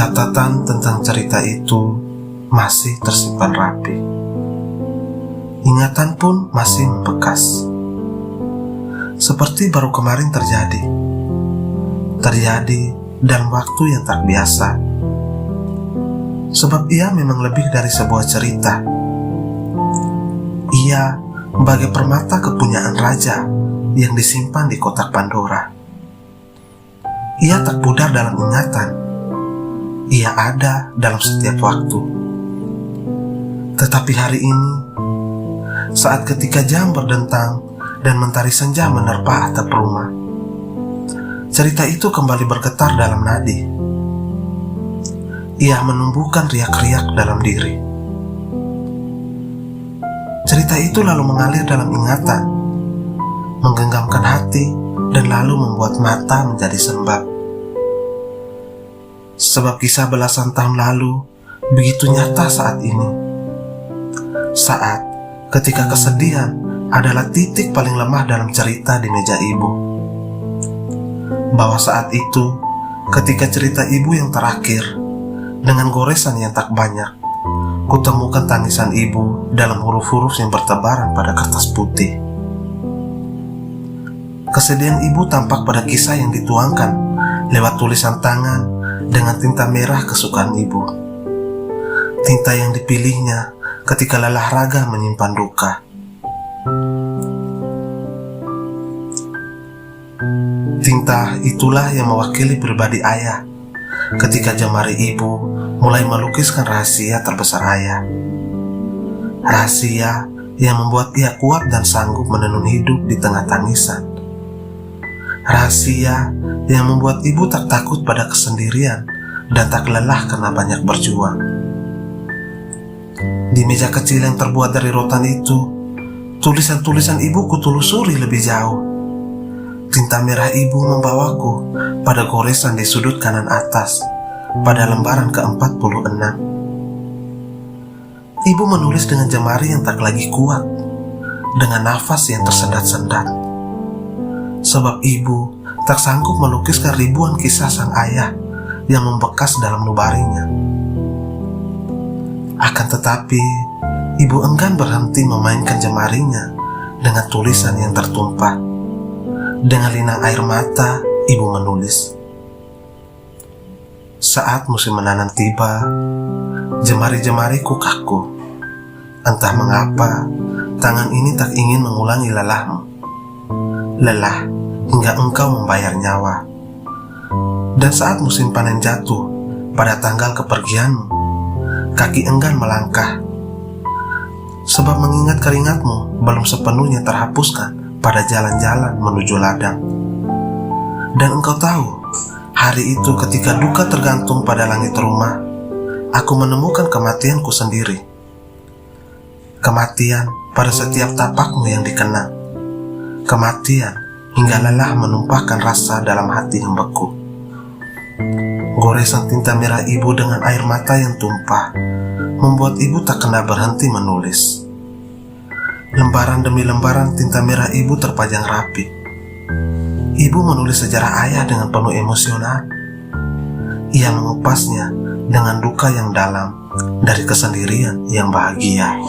Catatan tentang cerita itu masih tersimpan rapi. Ingatan pun masih membekas. Seperti baru kemarin terjadi dalam waktu yang tak biasa. Sebab ia memang lebih dari sebuah cerita. Ia bagai permata kepunyaan raja yang disimpan di kotak Pandora. Ia tak pudar dalam ingatan. Ia ada dalam setiap waktu. Tetapi hari ini, saat ketika jam berdentang dan mentari senja menerpa atap rumah, cerita itu kembali bergetar dalam nadi. Ia menumbuhkan riak-riak dalam diri. Cerita itu lalu mengalir dalam ingatan, menggenggamkan hati, dan lalu membuat mata menjadi sembab. Sebab kisah belasan tahun lalu begitu nyata saat ini. Saat ketika kesedihan adalah titik paling lemah dalam cerita di meja ibu. Bahwa saat itu, ketika cerita ibu yang terakhir, dengan goresan yang tak banyak, kutemukan tangisan ibu dalam huruf-huruf yang bertebaran pada kertas putih. Kesedihan ibu tampak pada kisah yang dituangkan lewat tulisan tangan dengan tinta merah kesukaan ibu. Tinta yang dipilihnya ketika lelah raga menyimpan duka. Tinta itulah yang mewakili pribadi ayah ketika jemari ibu mulai melukiskan rahasia terbesar ayah. Rahasia yang membuat ia kuat dan sanggup menenun hidup di tengah tangisan. Rahasia yang membuat ibu tak takut pada kesendirian dan tak lelah karena banyak berjuang. Di meja kecil yang terbuat dari rotan itu, tulisan-tulisan ibu kutelusuri lebih jauh. Tinta merah ibu membawaku pada goresan di sudut kanan atas pada lembaran ke-46. Ibu menulis dengan jemari yang tak lagi kuat, dengan nafas yang tersendat-sendat. Sebab ibu tak sanggup melukiskan ribuan kisah sang ayah yang membekas dalam nubarinya. Akan tetapi, ibu enggan berhenti memainkan jemarinya dengan tulisan yang tertumpah. Dengan linang air mata, ibu menulis. Saat musim menanam tiba, jemari-jemariku kaku. Entah mengapa, tangan ini tak ingin mengulangi lelahmu. Lelah hingga engkau membayar nyawa. Dan saat musim panen jatuh pada tanggal kepergianmu, kaki enggan melangkah. Sebab mengingat keringatmu belum sepenuhnya terhapuskan pada jalan-jalan menuju ladang. Dan engkau tahu, hari itu ketika duka tergantung pada langit rumah, aku menemukan kematianku sendiri. Kematian pada setiap tapakmu yang dikenang. Kematian hingga lelah menumpahkan rasa dalam hati yang beku. Goresan tinta merah ibu dengan air mata yang tumpah membuat ibu tak kena berhenti menulis. Lembaran demi lembaran tinta merah ibu terpajang rapi. Ibu menulis sejarah ayah dengan penuh emosional. Ia mengupasnya dengan duka yang dalam dari kesendirian yang bahagia.